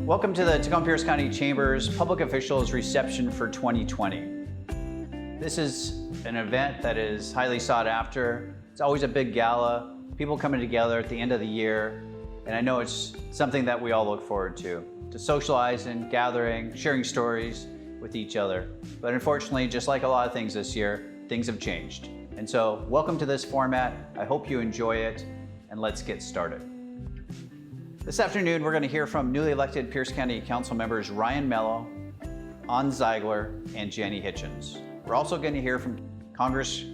Welcome to the Tacoma-Pierce County Chamber's Public Officials Reception for 2020. This is an event that is highly sought after. It's always a big gala, people coming together at the end of the year, and I know it's something that we all look forward to socializing, gathering, sharing stories with each other. But unfortunately, just like a lot of things this year, things have changed. And so, welcome to this format. I hope you enjoy it, and let's get started. This afternoon, we're going to hear from newly elected Pierce County Council members Ryan Mello, An Ziegler, and Jenny Hitchens. We're also going to hear from Congress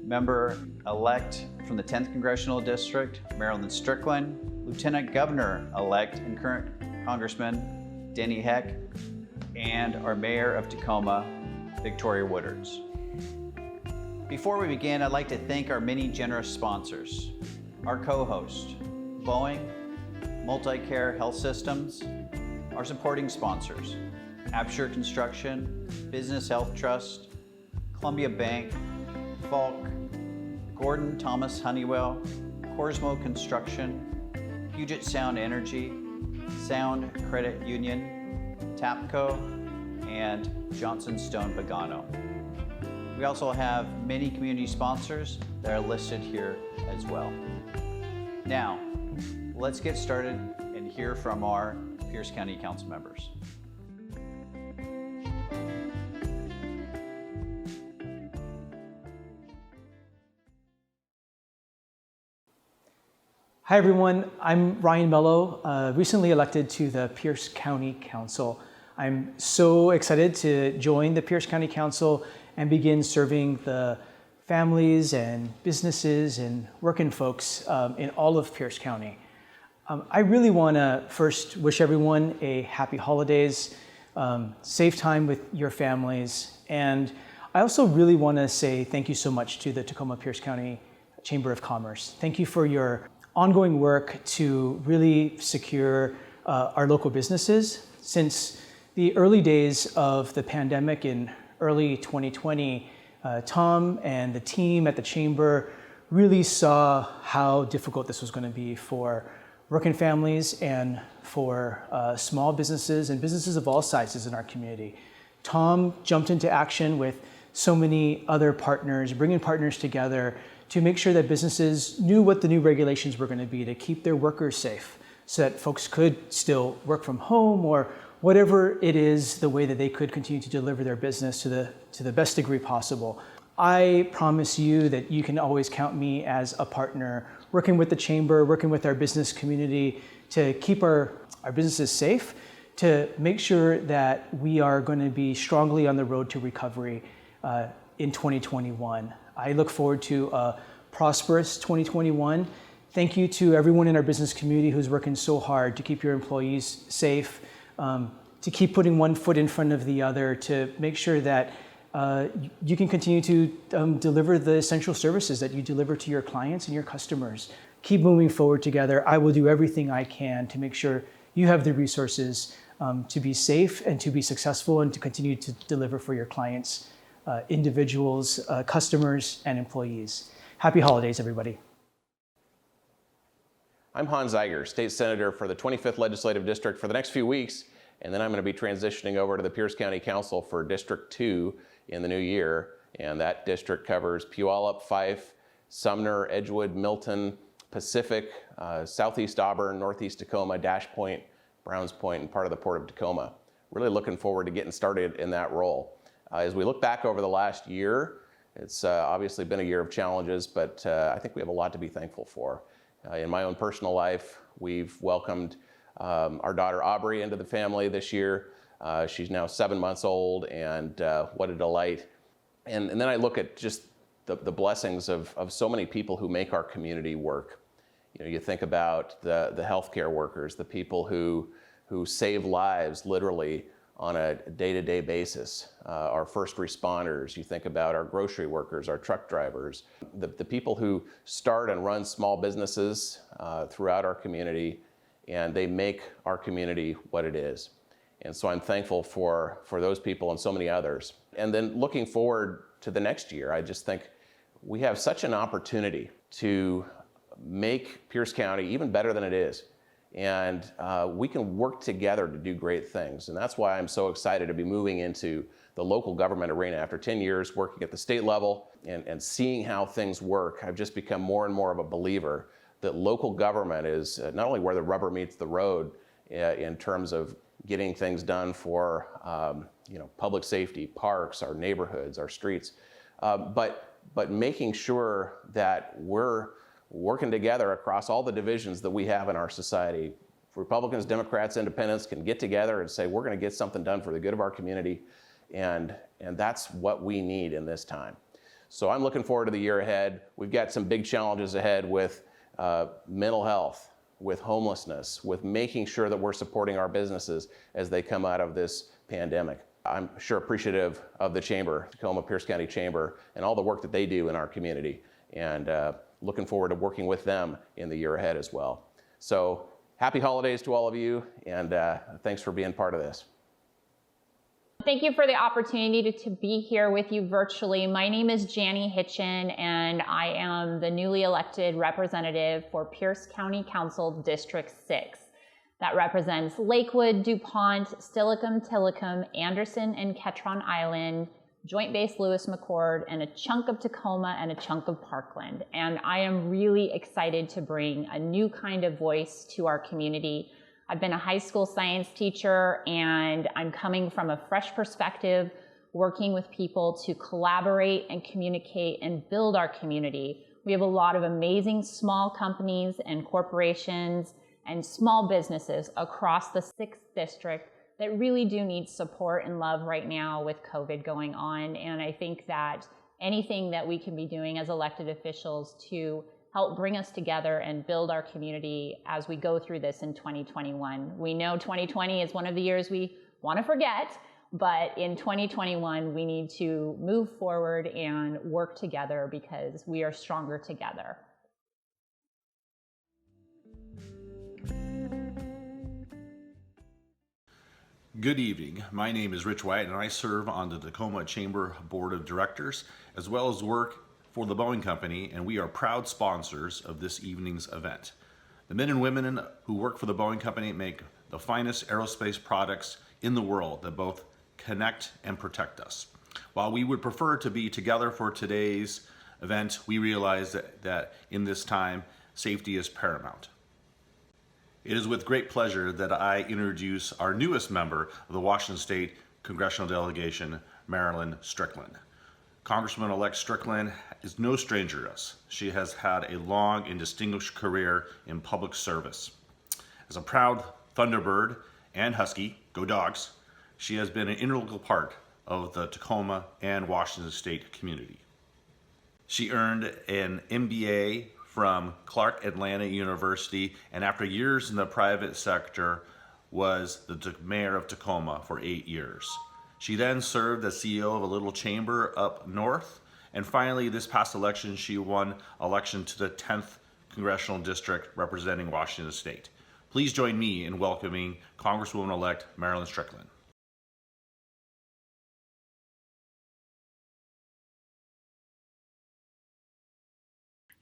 member-elect from the 10th Congressional District, Marilyn Strickland, Lieutenant Governor-elect and current Congressman Denny Heck, and our Mayor of Tacoma, Victoria Woodards. Before we begin, I'd like to thank our many generous sponsors, our co-host, Boeing, Multicare Health Systems, our supporting sponsors, Absher Construction, Business Health Trust, Columbia Bank, Falk, Gordon Thomas Honeywell, Corsmo Construction, Puget Sound Energy, Sound Credit Union, TAPCO, and Johnson Stone Pagano. We also have many community sponsors that are listed here as well. Now, let's get started and hear from our Pierce County Council members. Hi everyone, I'm Ryan Mello, recently elected to the Pierce County Council. I'm so excited to join the Pierce County Council and begin serving the families and businesses and working folks in all of Pierce County. I really want to first wish everyone a happy holidays, safe time with your families, and I also really want to say thank you so much to the Tacoma-Pierce County Chamber of Commerce. Thank you for your ongoing work to really secure our local businesses. Since the early days of the pandemic in early 2020, Tom and the team at the Chamber really saw how difficult this was going to be for working families and for small businesses and businesses of all sizes in our community. Tom jumped into action with so many other partners, bringing partners together to make sure that businesses knew what the new regulations were going to be to keep their workers safe so that folks could still work from home or whatever it is, the way that they could continue to deliver their business to the best degree possible. I promise you that you can always count me as a partner, working with the Chamber, working with our business community to keep our businesses safe, to make sure that we are going to be strongly on the road to recovery in 2021. I look forward to a prosperous 2021. Thank you to everyone in our business community who's working so hard to keep your employees safe, to keep putting one foot in front of the other, to make sure that you can continue to deliver the essential services that you deliver to your clients and your customers. Keep moving forward together. I will do everything I can to make sure you have the resources to be safe and to be successful and to continue to deliver for your clients, individuals, customers, and employees. Happy holidays, everybody. I'm An Ziegler, State Senator for the 25th Legislative District for the next few weeks, and then I'm going to be transitioning over to the Pierce County Council for District 2 in the new year, and that district covers Puyallup, Fife, Sumner, Edgewood, Milton, Pacific, Southeast Auburn, Northeast Tacoma, Dash Point, Browns Point, and part of the Port of Tacoma. Really looking forward to getting started in that role. As we look back over the last year, it's obviously been a year of challenges, but I think we have a lot to be thankful for. In my own personal life, we've welcomed our daughter Aubrey into the family this year. She's now 7 months old, and what a delight. And then I look at just the blessings of so many people who make our community work. You know, you think about the healthcare workers, the people who save lives literally on a day-to-day basis, our first responders. You think about our grocery workers, our truck drivers, the people who start and run small businesses throughout our community, and they make our community what it is. And so I'm thankful for those people and so many others. And then looking forward to the next year, I just think we have such an opportunity to make Pierce County even better than it is. and we can work together to do great things. And that's why I'm so excited to be moving into the local government arena. After 10 years working at the state level and seeing how things work, I've just become more and more of a believer that local government is not only where the rubber meets the road in terms of getting things done for public safety, parks, our neighborhoods, our streets, but making sure that we're working together across all the divisions that we have in our society. Republicans, Democrats, Independents can get together and say, we're going to get something done for the good of our community, and that's what we need in this time. So I'm looking forward to the year ahead. We've got some big challenges ahead with mental health, with homelessness, with making sure that we're supporting our businesses as they come out of this pandemic. I'm sure appreciative of the Chamber, Tacoma-Pierce County Chamber, and all the work that they do in our community, and looking forward to working with them in the year ahead as well. So happy holidays to all of you, and thanks for being part of this. Thank you for the opportunity to be here with you virtually. My name is Janie Hitchin, and I am the newly elected representative for Pierce County Council District 6. That represents Lakewood, DuPont, Steilacoom, Tillicum, Anderson, and Ketron Island, Joint Base Lewis McChord, and a chunk of Tacoma and a chunk of Parkland. And I am really excited to bring a new kind of voice to our community. I've been a high school science teacher, and I'm coming from a fresh perspective, working with people to collaborate and communicate and build our community. We have a lot of amazing small companies and corporations and small businesses across the 6th district that really do need support and love right now with COVID going on. And I think that anything that we can be doing as elected officials to help bring us together and build our community as we go through this in 2021. We know 2020 is one of the years we want to forget, but in 2021, we need to move forward and work together because we are stronger together. Good evening. My name is Rich White, and I serve on the Tacoma Chamber Board of Directors, as well as work for the Boeing Company, and we are proud sponsors of this evening's event. The men and women who work for the Boeing Company make the finest aerospace products in the world that both connect and protect us. While we would prefer to be together for today's event, we realize that in this time, safety is paramount. It is with great pleasure that I introduce our newest member of the Washington State Congressional Delegation, Marilyn Strickland. Congresswoman-elect Strickland is no stranger to us. She has had a long and distinguished career in public service. As a proud Thunderbird and Husky, go Dogs, she has been an integral part of the Tacoma and Washington State community. She earned an MBA from Clark Atlanta University, and after years in the private sector, was the mayor of Tacoma for 8 years. She then served as CEO of a little chamber up north, and finally this past election she won election to the 10th Congressional District representing Washington State. Please join me in welcoming Congresswoman-elect Marilyn Strickland.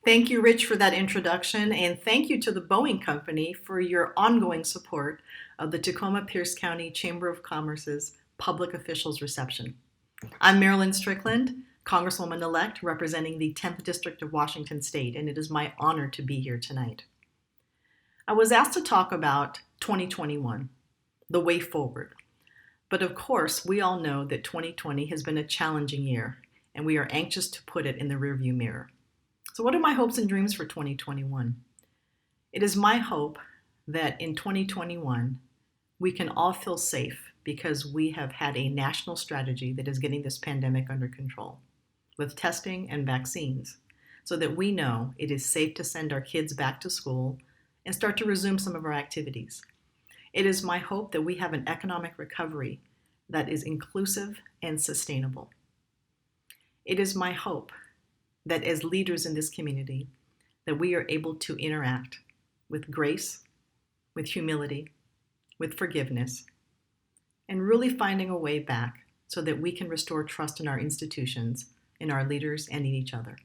Thank you, Rich, for that introduction, and thank you to the Boeing Company for your ongoing support of the Tacoma-Pierce County Chamber of Commerce's Public Officials Reception. I'm Marilyn Strickland, Congresswoman-elect representing the 10th District of Washington State, and it is my honor to be here tonight. I was asked to talk about 2021, the way forward. But of course, we all know that 2020 has been a challenging year, and we are anxious to put it in the rearview mirror. So what are my hopes and dreams for 2021? It is my hope that in 2021, we can all feel safe because we have had a national strategy that is getting this pandemic under control with testing and vaccines so that we know it is safe to send our kids back to school and start to resume some of our activities. It is my hope that we have an economic recovery that is inclusive and sustainable. It is my hope that as leaders in this community, that we are able to interact with grace, with humility, with forgiveness, and really finding a way back so that we can restore trust in our institutions, in our leaders, and in each other.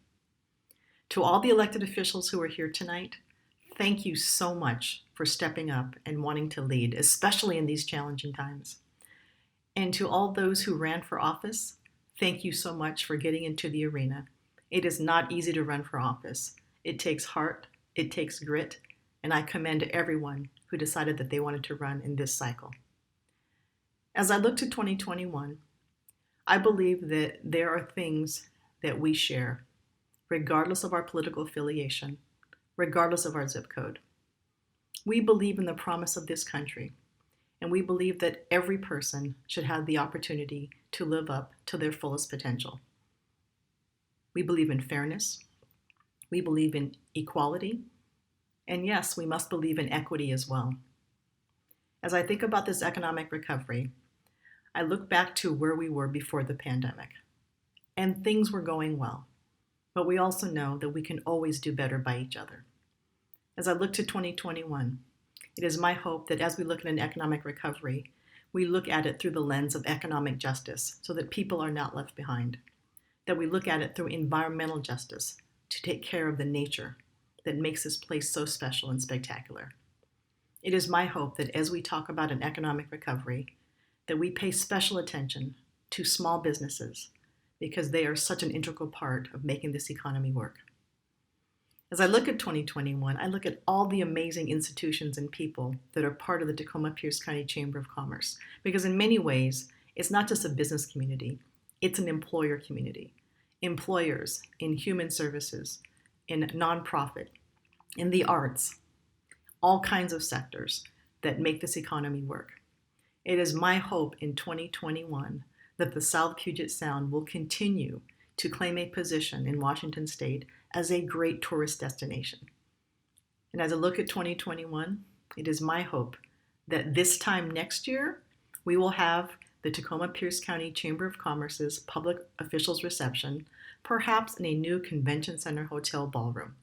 To all the elected officials who are here tonight, thank you so much for stepping up and wanting to lead, especially in these challenging times. And to all those who ran for office, thank you so much for getting into the arena. It is not easy to run for office. It takes heart, it takes grit, and I commend everyone who decided that they wanted to run in this cycle. As I look to 2021, I believe that there are things that we share, regardless of our political affiliation, regardless of our zip code. We believe in the promise of this country, and we believe that every person should have the opportunity to live up to their fullest potential. We believe in fairness, we believe in equality, and yes, we must believe in equity as well. As I think about this economic recovery, I look back to where we were before the pandemic, and things were going well, but we also know that we can always do better by each other. As I look to 2021, it is my hope that as we look at an economic recovery, we look at it through the lens of economic justice so that people are not left behind, that we look at it through environmental justice to take care of the nature that makes this place so special and spectacular. It is my hope that as we talk about an economic recovery, that we pay special attention to small businesses because they are such an integral part of making this economy work. As I look at 2021, I look at all the amazing institutions and people that are part of the Tacoma-Pierce County Chamber of Commerce, because in many ways, it's not just a business community, it's an employer community. Employers in human services, in nonprofit, in the arts, all kinds of sectors that make this economy work. It is my hope in 2021 that the South Puget Sound will continue to claim a position in Washington State as a great tourist destination. And as I look at 2021, it is my hope that this time next year, we will have the Tacoma-Pierce County Chamber of Commerce's public officials reception, perhaps in a new convention center hotel ballroom.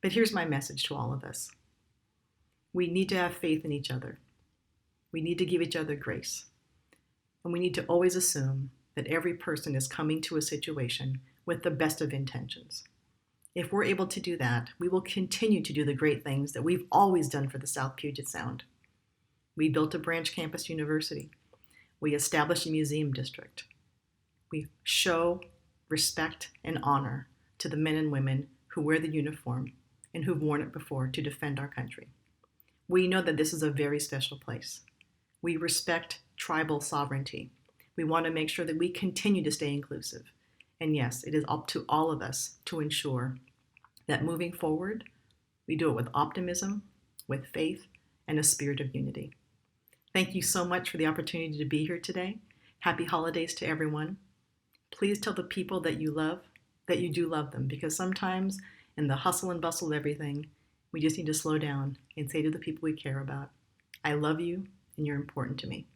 But here's my message to all of us. We need to have faith in each other. We need to give each other grace. And we need to always assume that every person is coming to a situation with the best of intentions. If we're able to do that, we will continue to do the great things that we've always done for the South Puget Sound. We built a branch campus university. We established a museum district. We show respect and honor to the men and women who wear the uniform and who've worn it before to defend our country. We know that this is a very special place. We respect tribal sovereignty. We want to make sure that we continue to stay inclusive. And yes, it is up to all of us to ensure that moving forward, we do it with optimism, with faith, and a spirit of unity. Thank you so much for the opportunity to be here today. Happy holidays to everyone. Please tell the people that you love that you do love them, because sometimes in the hustle and bustle of everything, we just need to slow down and say to the people we care about, I love you and you're important to me.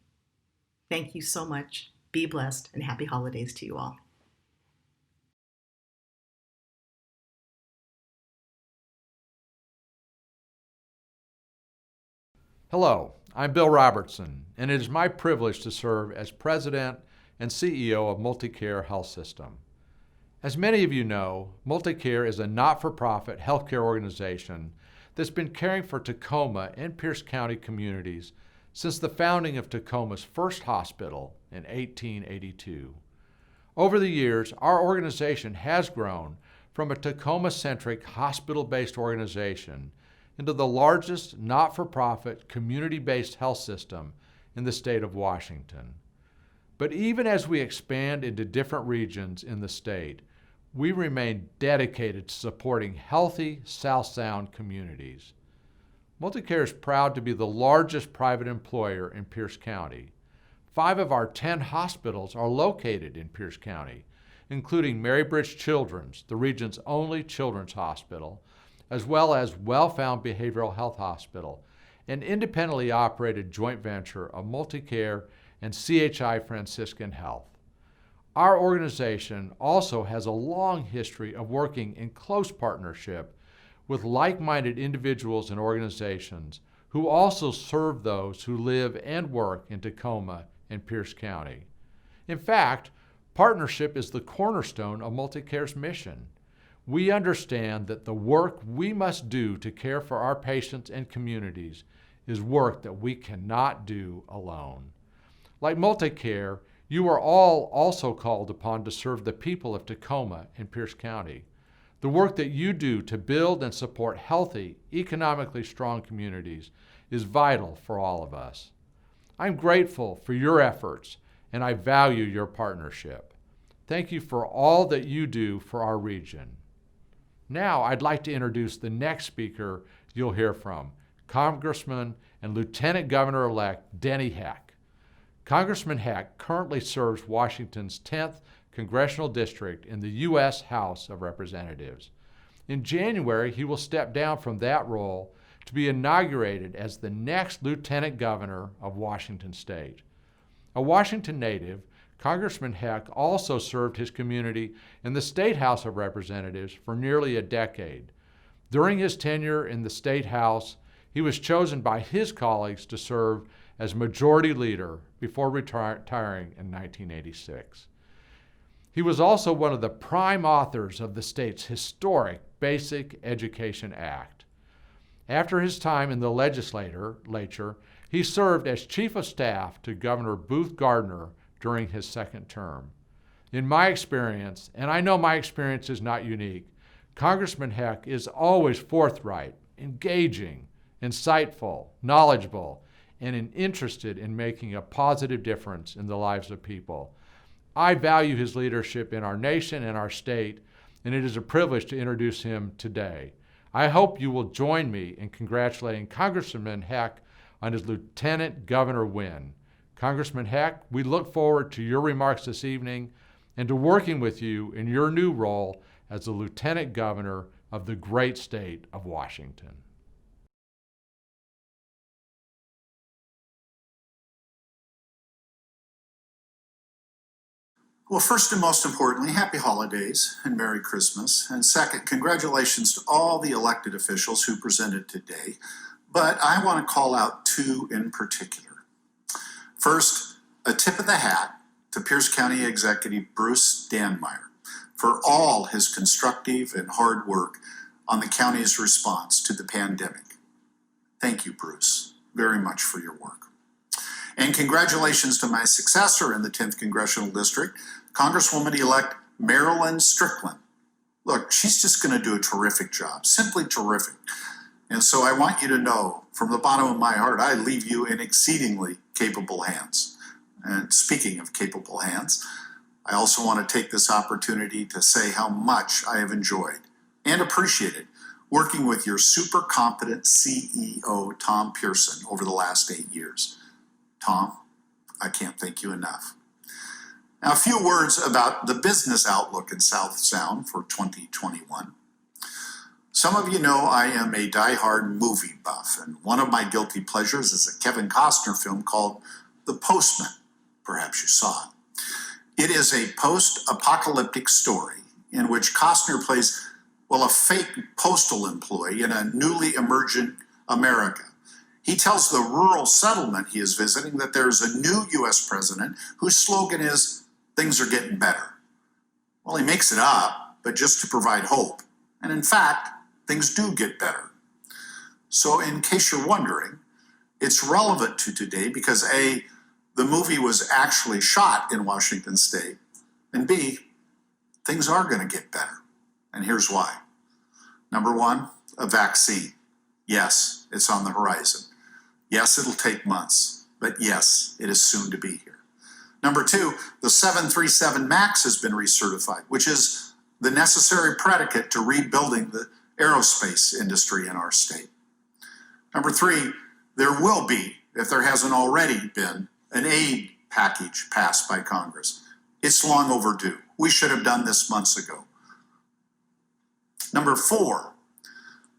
Thank you so much. Be blessed and happy holidays to you all. Hello, I'm Bill Robertson, and it is my privilege to serve as President and CEO of MultiCare Health System. As many of you know, MultiCare is a not-for-profit healthcare organization that's been caring for Tacoma and Pierce County communities since the founding of Tacoma's first hospital in 1882. Over the years, our organization has grown from a Tacoma-centric hospital-based organization into the largest not-for-profit community-based health system in the state of Washington. But even as we expand into different regions in the state, we remain dedicated to supporting healthy South Sound communities. MultiCare is proud to be the largest private employer in Pierce County. 5 of our 10 hospitals are located in Pierce County, including Marybridge Children's, the region's only children's hospital, as well as WellFound Behavioral Health Hospital, an independently operated joint venture of MultiCare and CHI Franciscan Health. Our organization also has a long history of working in close partnership with like-minded individuals and organizations who also serve those who live and work in Tacoma and Pierce County. In fact, partnership is the cornerstone of MultiCare's mission. we understand that the work we must do to care for our patients and communities is work that we cannot do alone. Like MultiCare, you are all also called upon to serve the people of Tacoma and Pierce County. The work that you do to build and support healthy, economically strong communities is vital for all of us. I'm grateful for your efforts, and I value your partnership. Thank you for all that you do for our region. Now, I'd like to introduce the next speaker you'll hear from, Congressman and Lieutenant Governor-elect Denny Heck. Congressman Heck currently serves Washington's 10th Congressional District in the U.S. House of Representatives. In January, he will step down from that role to be inaugurated as the next Lieutenant Governor of Washington State. A Washington native, Congressman Heck also served his community in the State House of Representatives for nearly a decade. During his tenure in the State House, he was chosen by his colleagues to serve as Majority Leader before retiring in 1986. He was also one of the prime authors of the state's historic Basic Education Act. After his time in the legislature, he served as Chief of Staff to Governor Booth Gardner during his second term. In my experience, and I know my experience is not unique, Congressman Heck is always forthright, engaging, insightful, knowledgeable, and interested in making a positive difference in the lives of people. I value his leadership in our nation and our state, and it is a privilege to introduce him today. I hope you will join me in congratulating Congressman Heck on his Lieutenant Governor win. Congressman Heck, we look forward to your remarks this evening and to working with you in your new role as the Lieutenant Governor of the great state of Washington. Well, first and most importantly, happy holidays and Merry Christmas. And second, congratulations to all the elected officials who presented today. But I want to call out two in particular. First, a tip of the hat to Pierce County Executive Bruce Danmeyer for all his constructive and hard work on the county's response to the pandemic. Thank you, Bruce, very much for your work. And congratulations to my successor in the 10th Congressional District, Congresswoman-elect Marilyn Strickland. Look, she's just going to do a terrific job, simply terrific. And so I want you to know, from the bottom of my heart, I leave you in exceedingly capable hands. And speaking of capable hands, I also want to take this opportunity to say how much I have enjoyed and appreciated working with your super competent CEO, Tom Pearson, over the last 8 years. Tom, I can't thank you enough. Now, a few words about the business outlook in South Sound for 2021. Some of you know I am a die-hard movie buff, and one of my guilty pleasures is a Kevin Costner film called The Postman. Perhaps you saw it. It is a post-apocalyptic story in which Costner plays, a fake postal employee in a newly emergent America. He tells the rural settlement he is visiting that there's a new U.S. president whose slogan is, "Things are getting better." Well, he makes it up, but just to provide hope. And in fact, things do get better. So in case you're wondering, it's relevant to today because A, the movie was actually shot in Washington State, and B, things are going to get better. And here's why. Number one, a vaccine. Yes, it's on the horizon. Yes, it'll take months, but yes, it is soon to be here. Number two, the 737 MAX has been recertified, which is the necessary predicate to rebuilding the aerospace industry in our state. Number three, there will be, if there hasn't already been, an aid package passed by Congress. It's long overdue. We should have done this months ago. Number four,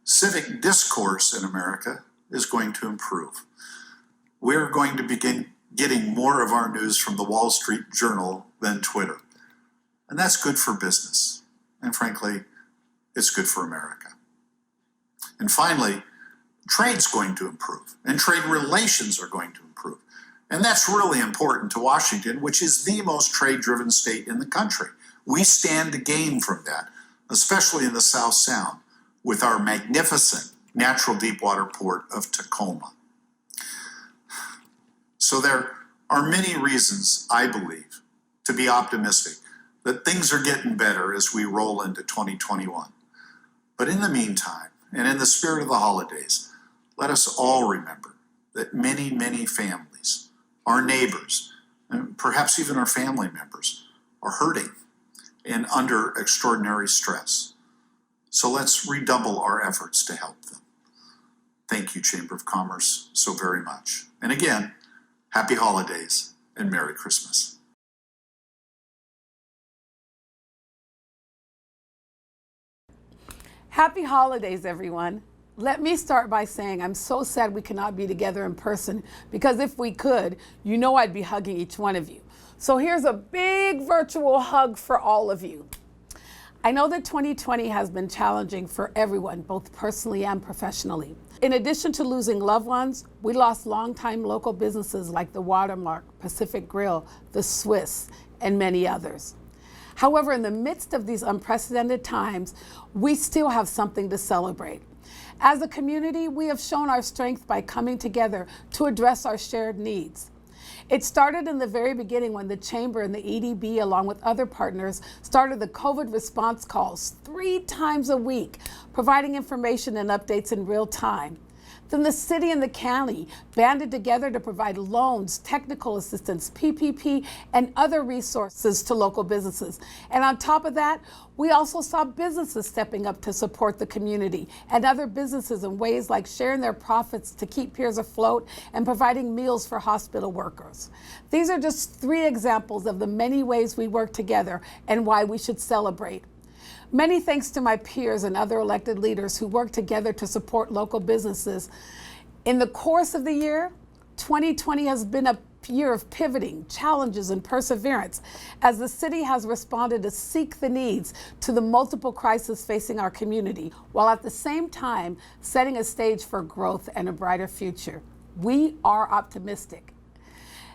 civic discourse in America is going to improve. We're going to begin getting more of our news from the Wall Street Journal than Twitter. And that's good for business. And frankly, it's good for America. And finally, trade's going to improve, and trade relations are going to improve. And that's really important to Washington, which is the most trade-driven state in the country. We stand to gain from that. especially in the South Sound with our magnificent natural deepwater port of Tacoma. So there are many reasons, I believe, to be optimistic that things are getting better as we roll into 2021. But in the meantime, and in the spirit of the holidays, let us all remember that many, many families, our neighbors, and perhaps even our family members, are hurting and under extraordinary stress. So let's redouble our efforts to help them. Thank you, Chamber of Commerce, so very much. And again, happy holidays and Merry Christmas. Happy holidays, everyone. Let me start by saying I'm so sad we cannot be together in person, because if we could, you know I'd be hugging each one of you. So here's a big virtual hug for all of you. I know that 2020 has been challenging for everyone, both personally and professionally. In addition to losing loved ones, we lost longtime local businesses like the Watermark, Pacific Grill, the Swiss, and many others. However, in the midst of these unprecedented times, we still have something to celebrate. As a community, we have shown our strength by coming together to address our shared needs. It started in the very beginning when the Chamber and the EDB, along with other partners, started the COVID response calls 3 times a week, providing information and updates in real time. Then the city and the county banded together to provide loans, technical assistance, PPP, and other resources to local businesses. And on top of that, we also saw businesses stepping up to support the community, and other businesses in ways like sharing their profits to keep Pierce afloat and providing meals for hospital workers. These are just 3 examples of the many ways we work together and why we should celebrate. Many thanks to my peers and other elected leaders who work together to support local businesses. In the course of the year, 2020 has been a year of pivoting, challenges, and perseverance as the city has responded to seek the needs to the multiple crises facing our community, while at the same time setting a stage for growth and a brighter future. We are optimistic.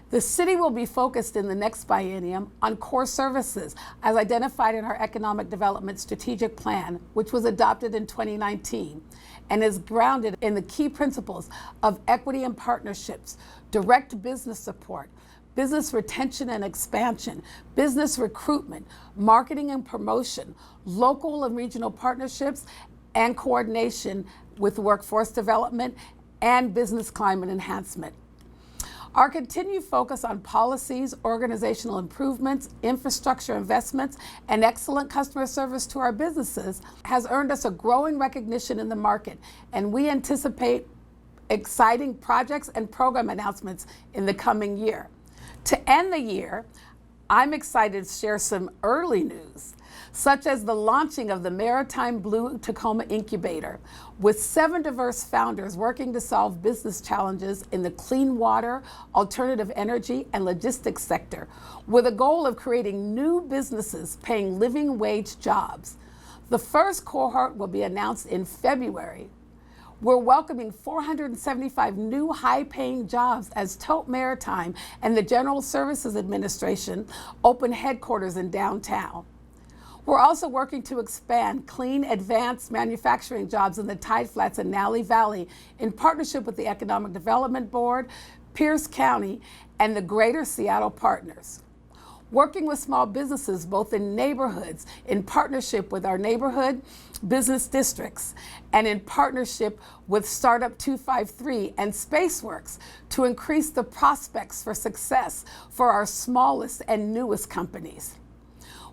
The city will be focused in the next biennium on core services as identified in our Economic Development Strategic Plan, which was adopted in 2019 and is grounded in the key principles of equity and partnerships, direct business support, business retention and expansion, business recruitment, marketing and promotion, local and regional partnerships, and coordination with workforce development and business climate enhancement. Our continued focus on policies, organizational improvements, infrastructure investments, and excellent customer service to our businesses has earned us a growing recognition in the market, and we anticipate exciting projects and program announcements in the coming year. To end the year, I'm excited to share some early news, such as the launching of the Maritime Blue Tacoma Incubator, with 7 diverse founders working to solve business challenges in the clean water, alternative energy, and logistics sector, with a goal of creating new businesses paying living wage jobs. The first cohort will be announced in February. We're welcoming 475 new high-paying jobs as Tote Maritime and the General Services Administration open headquarters in downtown. We're also working to expand clean, advanced manufacturing jobs in the Tide Flats and Nally Valley in partnership with the Economic Development Board, Pierce County, and the Greater Seattle Partners. Working with small businesses both in neighborhoods, in partnership with our neighborhood business districts, and in partnership with Startup 253 and SpaceWorks to increase the prospects for success for our smallest and newest companies.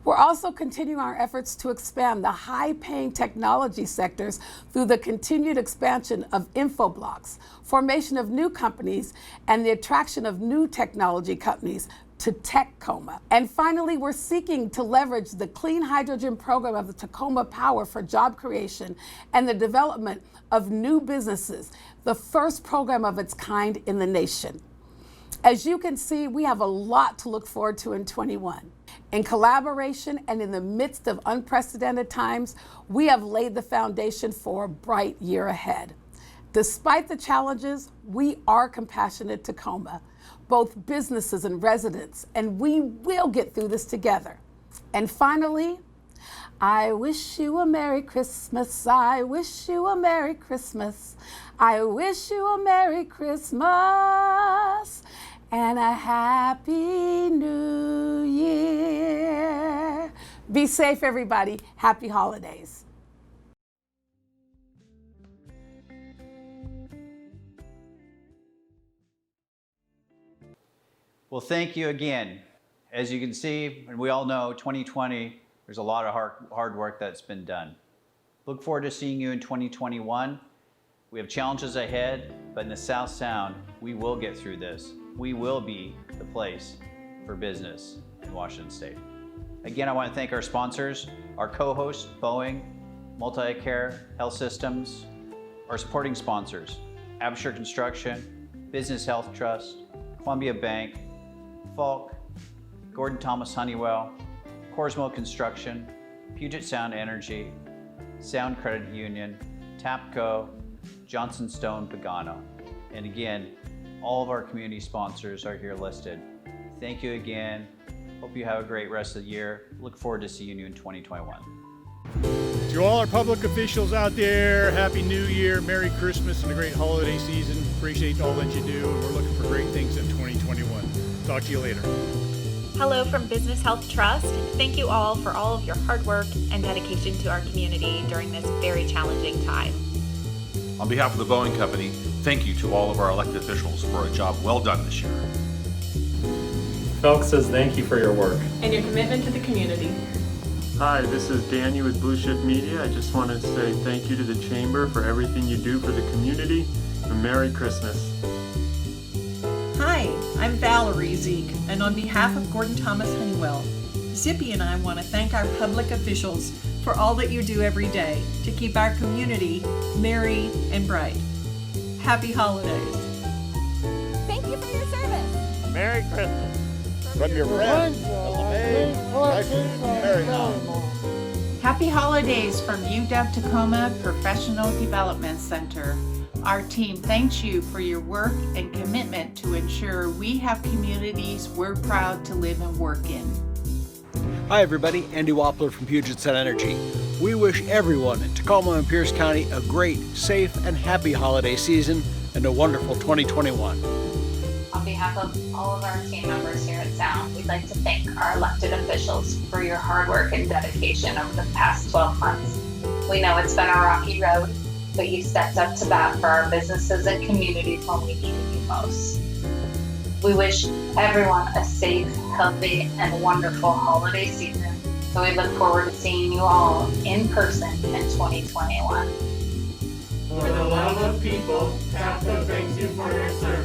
We're also continuing our efforts to expand the high-paying technology sectors through the continued expansion of InfoBlocks, formation of new companies, and the attraction of new technology companies to Tacoma. And finally, we're seeking to leverage the clean hydrogen program of the Tacoma Pohr for job creation and the development of new businesses, the first program of its kind in the nation. As you can see, we have a lot to look forward to in 21. In collaboration and in the midst of unprecedented times, we have laid the foundation for a bright year ahead. Despite the challenges, we are compassionate Tacoma, both businesses and residents, and we will get through this together. And finally, I wish you a Merry Christmas. I wish you a Merry Christmas. I wish you a Merry Christmas and a Happy New Year. Be safe, everybody. Happy holidays. Well, thank you again. As you can see, and we all know, 2020, there's a lot of hard work that's been done. Look forward to seeing you in 2021. We have challenges ahead, but in the South Sound, we will get through this. We will be the place for business in Washington State. Again, I want to thank our sponsors, our co-hosts, Boeing, Multicare Health Systems, our supporting sponsors, Absher Construction, Business Health Trust, Columbia Bank, Falk, Gordon Thomas Honeywell, Corsmo Construction, Puget Sound Energy, Sound Credit Union, TAPCO, Johnson Stone Pagano. And again, all of our community sponsors are here listed. Thank you again. Hope you have a great rest of the year. Look forward to seeing you in 2021. To all our public officials out there, Happy New Year, Merry Christmas, and a great holiday season. Appreciate all that you do, and we're looking for great things in 2021. Talk to you later. Hello from Business Health Trust. Thank you all for all of your hard work and dedication to our community during this very challenging time. On behalf of the Boeing Company, thank you to all of our elected officials for a job well done this year. Felk says thank you for your work and your commitment to the community. Hi, this is Danny with Blue Shift Media. I just wanted to say thank you to the Chamber for everything you do for the community, and Merry Christmas. Hi, I'm Valerie Zeke, and on behalf of Gordon Thomas Honeywell, Zippy and I want to thank our public officials for all that you do every day to keep our community merry and bright. Happy holidays. Thank you for your service. Merry Christmas. From your friends, Happy holidays from UW Tacoma Professional Development Center. Our team thanks you for your work and commitment to ensure we have communities we're proud to live and work in. Hi everybody, Andy Wappler from Puget Sound Energy. We wish everyone in Tacoma and Pierce County a great, safe, and happy holiday season and a wonderful 2021. On behalf of all of our team members here at Sound, we'd like to thank our elected officials for your hard work and dedication over the past 12 months. We know it's been a rocky road, but you stepped up to bat for our businesses and communities when we needed you most. We wish everyone a safe, healthy, and wonderful holiday season, so we look forward to seeing you all in person in 2021. For the love of people, TAPCO thanks you for your service.